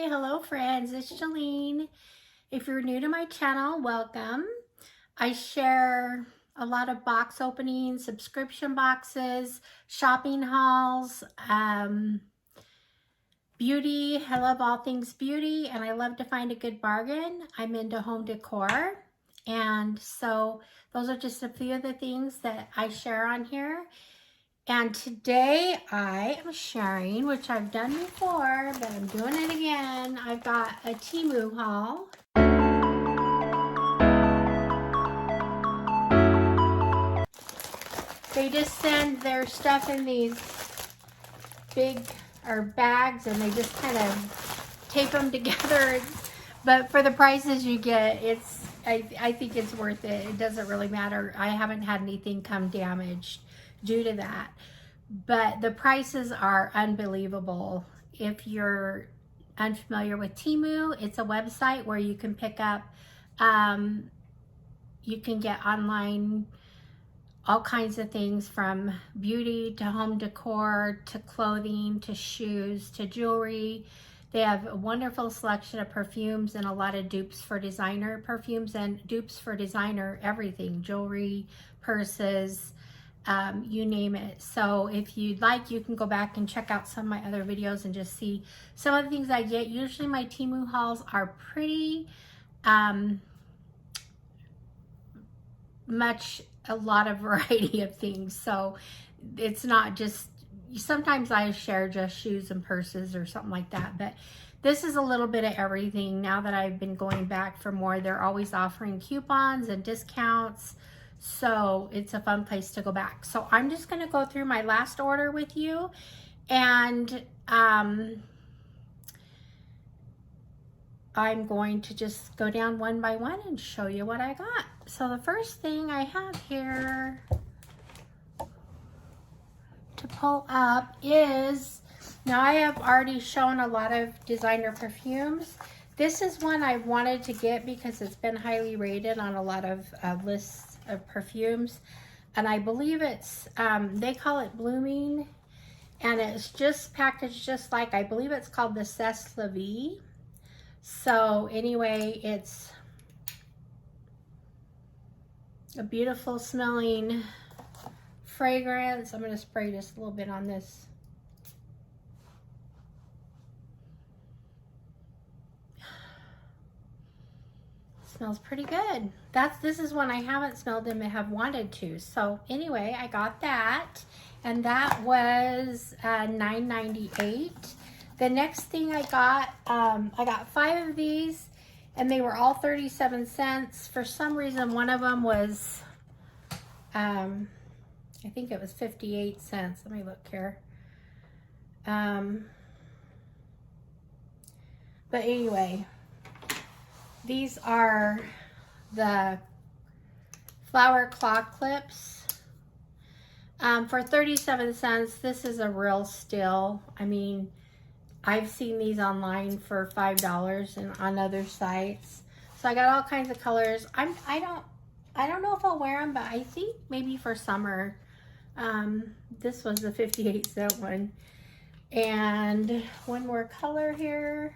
hello friends, it's Jolene. If you're new to my channel, welcome. I share a lot of box openings, subscription boxes, shopping hauls, beauty. I love all things beauty and I love to find a good bargain. I'm into home decor, and so those are just a few of the things that I share on here. And today I am sharing, which I've done before, but I'm doing it again. I've got a Temu haul. They just send their stuff in these big bags, and they just kind of tape them together. But for the prices you get, I think it's worth it. It doesn't really matter. I haven't had anything come damaged due to that, but the prices are unbelievable. If you're unfamiliar with Temu, it's a website where you can pick up, you can get online all kinds of things, from beauty to home decor to clothing to shoes to jewelry. They have a wonderful selection of perfumes and a lot of dupes for designer perfumes and dupes for designer everything, jewelry, purses, you name it. So if you'd like, you can go back and check out some of my other videos and just see some of the things I get. Usually my Temu hauls are pretty much a lot of variety of things. So it's not just, sometimes I share just shoes and purses or something like that, but this is a little bit of everything. Now that I've been going back for more, they're always offering coupons and discounts. So it's a fun place to go back. So I'm just going to go through my last order with you, and I'm going to just go down one by one and show you what I got. So the first thing I have here to pull up is, now I have already shown a lot of designer perfumes. This is one I wanted to get because it's been highly rated on a lot of lists of perfumes, and I believe it's they call it Blooming, and it's just packaged just like, I believe it's called the CES La Vie. So anyway, it's a beautiful smelling fragrance. I'm going to spray just a little bit on this. Smells pretty good. This is one I haven't smelled and have wanted to. So anyway, I got that, and that was $9.98. The next thing I got 5 of these, and they were all 37 cents. For some reason, one of them was, I think it was 58 cents. Let me look here. But anyway, these are the flower claw clips for 37 cents. This is a real steal. I mean, I've seen these online for $5 and on other sites. So I got all kinds of colors. I don't know if I'll wear them, but I think maybe for summer. This was the 58-cent one. And one more color here,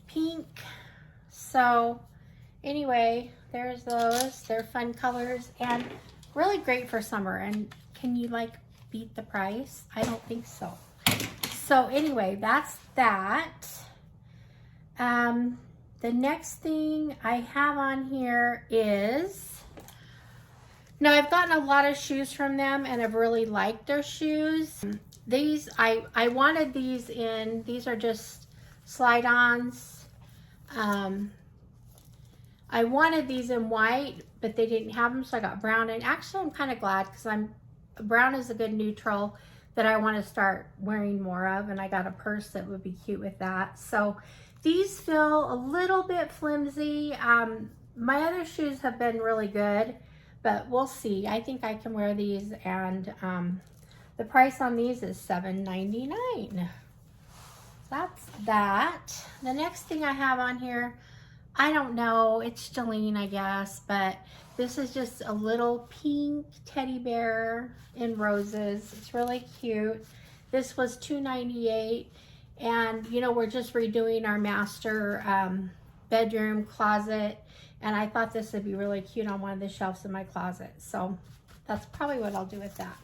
pink. So anyway, there's those. They're fun colors and really great for summer. And can you like beat the price? I don't think so. So anyway, that's that. The next thing I have on here is, now I've gotten a lot of shoes from them and I've really liked their shoes. These, I wanted these in, these are just slide-ons. I wanted these in white, but they didn't have them, so I got brown. And actually I'm kind of glad, because brown is a good neutral that I want to start wearing more of, and I got a purse that would be cute with that. So these feel a little bit flimsy. My other shoes have been really good, but we'll see. I think I can wear these, and the price on these is $7.99. That's that. The next thing I have on here, I don't know, it's Jolene, I guess, but this is just a little pink teddy bear in roses. It's really cute. This was $2.98, And you know, we're just redoing our master bedroom closet, and I thought this would be really cute on one of the shelves in my closet. So that's probably what I'll do with that.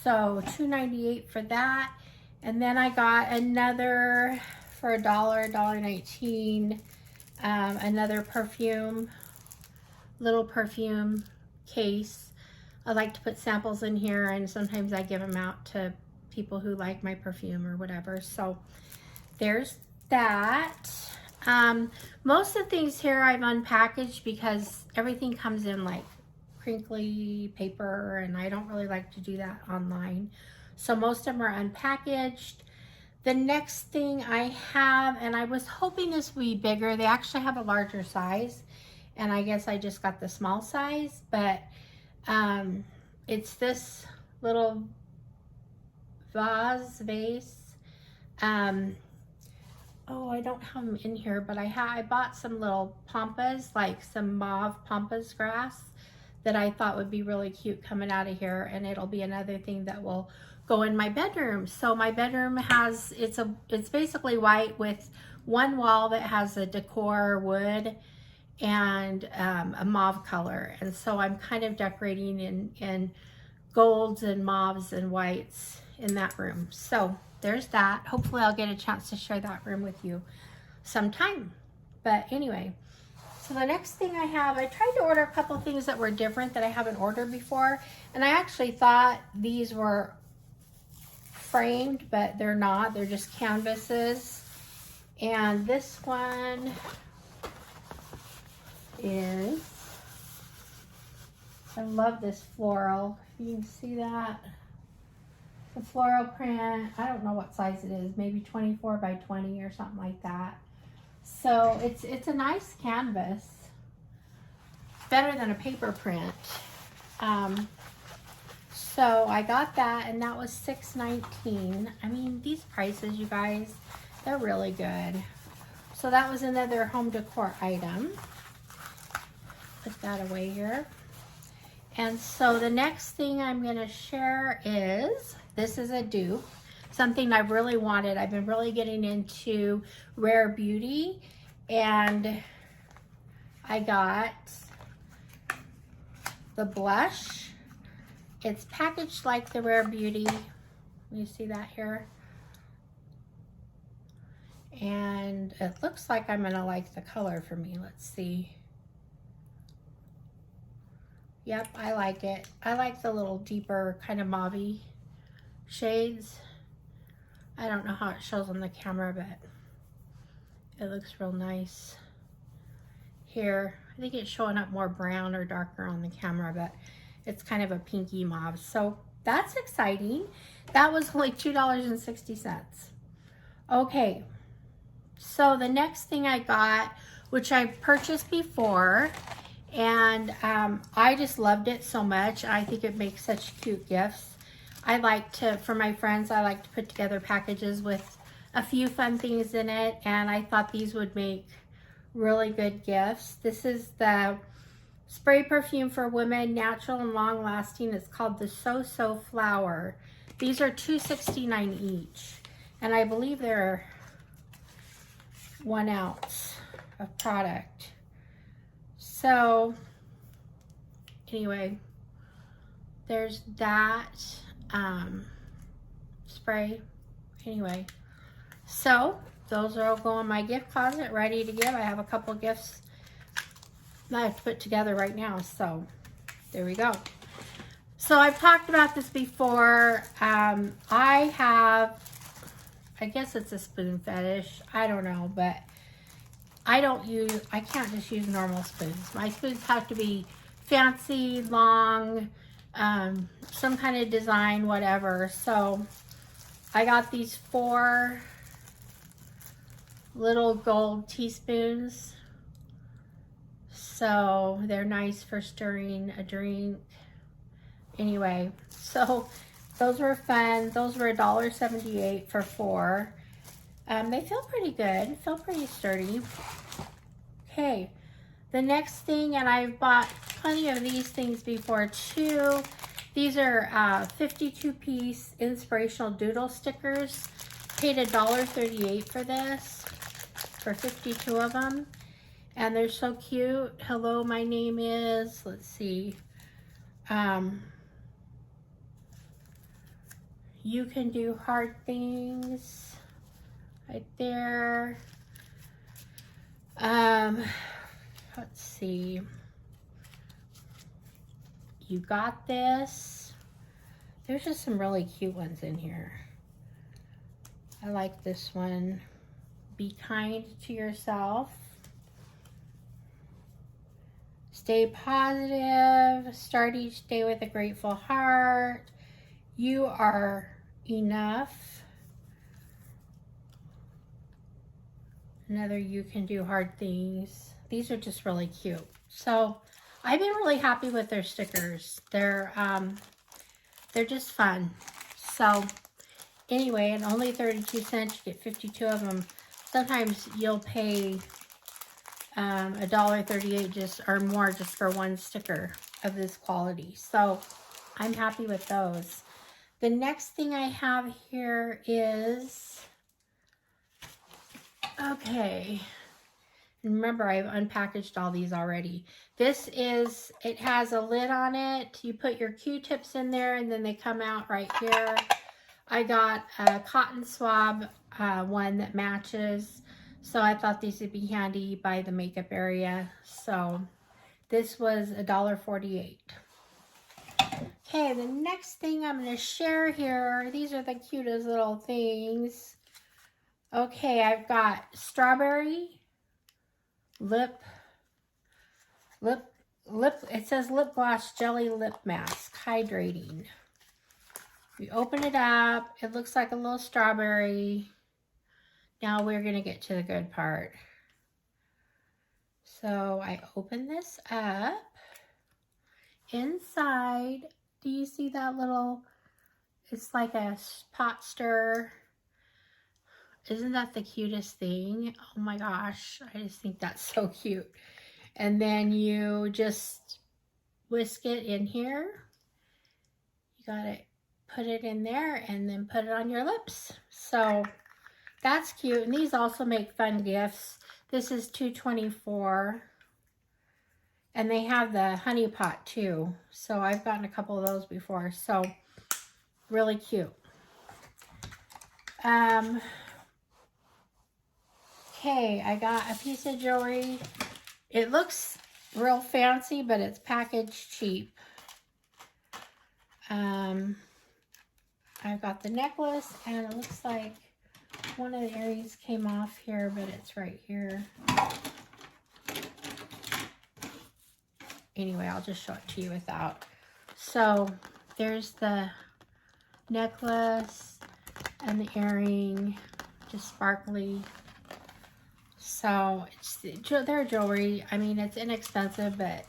So $2.98 for that. And then I got another for $1.19, another perfume, little perfume case. I like to put samples in here, and sometimes I give them out to people who like my perfume or whatever. So there's that. Most of the things here I've unpackaged because everything comes in like crinkly paper, and I don't really like to do that online. So most of them are unpackaged. The next thing I have, and I was hoping this would be bigger. They actually have a larger size, and I guess I just got the small size, but it's this little vase. Oh, I don't have them in here, but I bought some little pampas, like some mauve pampas grass that I thought would be really cute coming out of here, and it'll be another thing that will go in my bedroom. So my bedroom has, it's basically white with one wall that has a decor wood and a mauve color, and so I'm kind of decorating in golds and mauves and whites in that room. So there's that. Hopefully I'll get a chance to share that room with you sometime. But anyway, so the next thing I have, I tried to order a couple things that were different that I haven't ordered before, and I actually thought these were framed, but they're not. They're just canvases. And this one is, I love this floral. You can see that. The floral print, I don't know what size it is, maybe 24 by 20 or something like that. So it's a nice canvas, better than a paper print. So I got that, and that was $6.19. I mean, these prices, you guys, they're really good. So that was another home decor item. Put that away here. And so the next thing I'm going to share is, this is a dupe, something I've really wanted. I've been really getting into Rare Beauty, and I got the blush. It's packaged like the Rare Beauty. You see that here? And it looks like I'm gonna like the color for me. Let's see. Yep, I like it. I like the little deeper kind of mauve-y shades. I don't know how it shows on the camera, but it looks real nice. Here, I think it's showing up more brown or darker on the camera, but it's kind of a pinky mauve. So that's exciting. That was only $2.60. Okay, so the next thing I got, which I purchased before, and I just loved it so much. I think it makes such cute gifts. I like to, for my friends, I like to put together packages with a few fun things in it, and I thought these would make really good gifts. This is the spray perfume for women, natural and long lasting. It's called the So Flower. These are $2.69 each, and I believe they're 1 ounce of product. So anyway, there's that spray. Anyway, so those are all going in my gift closet, ready to give. I have a couple gifts that I have to put together right now, so there we go. So I've talked about this before. I guess it's a spoon fetish. I don't know, but I can't just use normal spoons. My spoons have to be fancy, long, some kind of design, whatever. So I got these 4 little gold teaspoons. So they're nice for stirring a drink. Anyway, so those were fun. Those were $1.78 for 4. They feel pretty good, feel pretty sturdy. Okay, the next thing, and I've bought plenty of these things before too. These are 52-piece inspirational doodle stickers. paid $1.38 for this, for 52 of them. And they're so cute. Hello, my name is, let's see. You can do hard things right there. Let's see. You got this. There's just some really cute ones in here. I like this one. Be kind to yourself. Stay positive. Start each day with a grateful heart. You are enough. Another, you can do hard things. These are just really cute. So I've been really happy with their stickers. They're just fun. So anyway, and only 32 cents, you get 52 of them. Sometimes you'll pay $1.38 just or more just for one sticker of this quality. So I'm happy with those. The next thing I have here is, okay, remember I've unpackaged all these already. This is, it has a lid on it. You put your Q-tips in there and then they come out right here. I got a cotton swab one that matches. So I thought these would be handy by the makeup area. So this was $1.48. Okay, the next thing I'm going to share here, these are the cutest little things. Okay, I've got strawberry lip, it says lip gloss jelly lip mask, hydrating. We open it up, it looks like a little strawberry. Now we're going to get to the good part. So I open this up. Inside, do you see that little, it's like a pot stir. Isn't that the cutest thing? Oh my gosh, I just think that's so cute. And then you just whisk it in here. You gotta put it in there and then put it on your lips. So that's cute. And these also make fun gifts. This is $2.24. And they have the honey pot too. So I've gotten a couple of those before. So really cute. Okay, I got a piece of jewelry. It looks real fancy, but it's packaged cheap. I've got the necklace, and it looks like one of the earrings came off here, but it's right here. Anyway, I'll just show it to you without. So there's the necklace and the earring, just sparkly. So it's their jewelry. I mean, it's inexpensive, but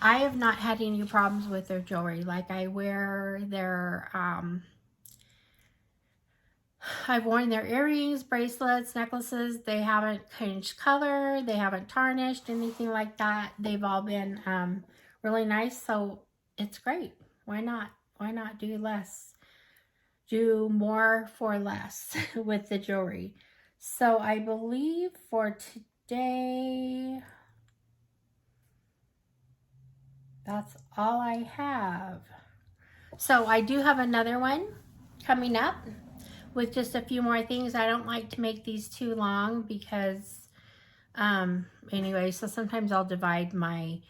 I have not had any problems with their jewelry. Like I wear their, I've worn their earrings, bracelets, necklaces. They haven't changed color. They haven't tarnished, anything like that. They've all been really nice. So it's great. Why not? Why not do less? Do more for less with the jewelry. So I believe for today, that's all I have. So I do have another one coming up with just a few more things. I don't like to make these too long because, anyway, so sometimes I'll divide my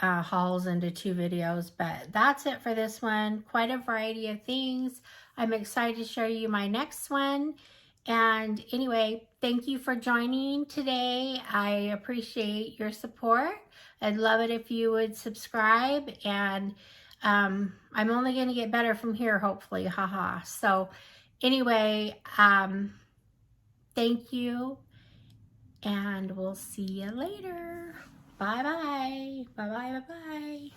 hauls into 2 videos, but that's it for this one. Quite a variety of things. I'm excited to show you my next one. And anyway, thank you for joining today. I appreciate your support. I'd love it if you would subscribe, and I'm only going to get better from here, hopefully. Haha. So anyway, thank you, and we'll see you later. Bye-bye. Bye-bye. Bye-bye.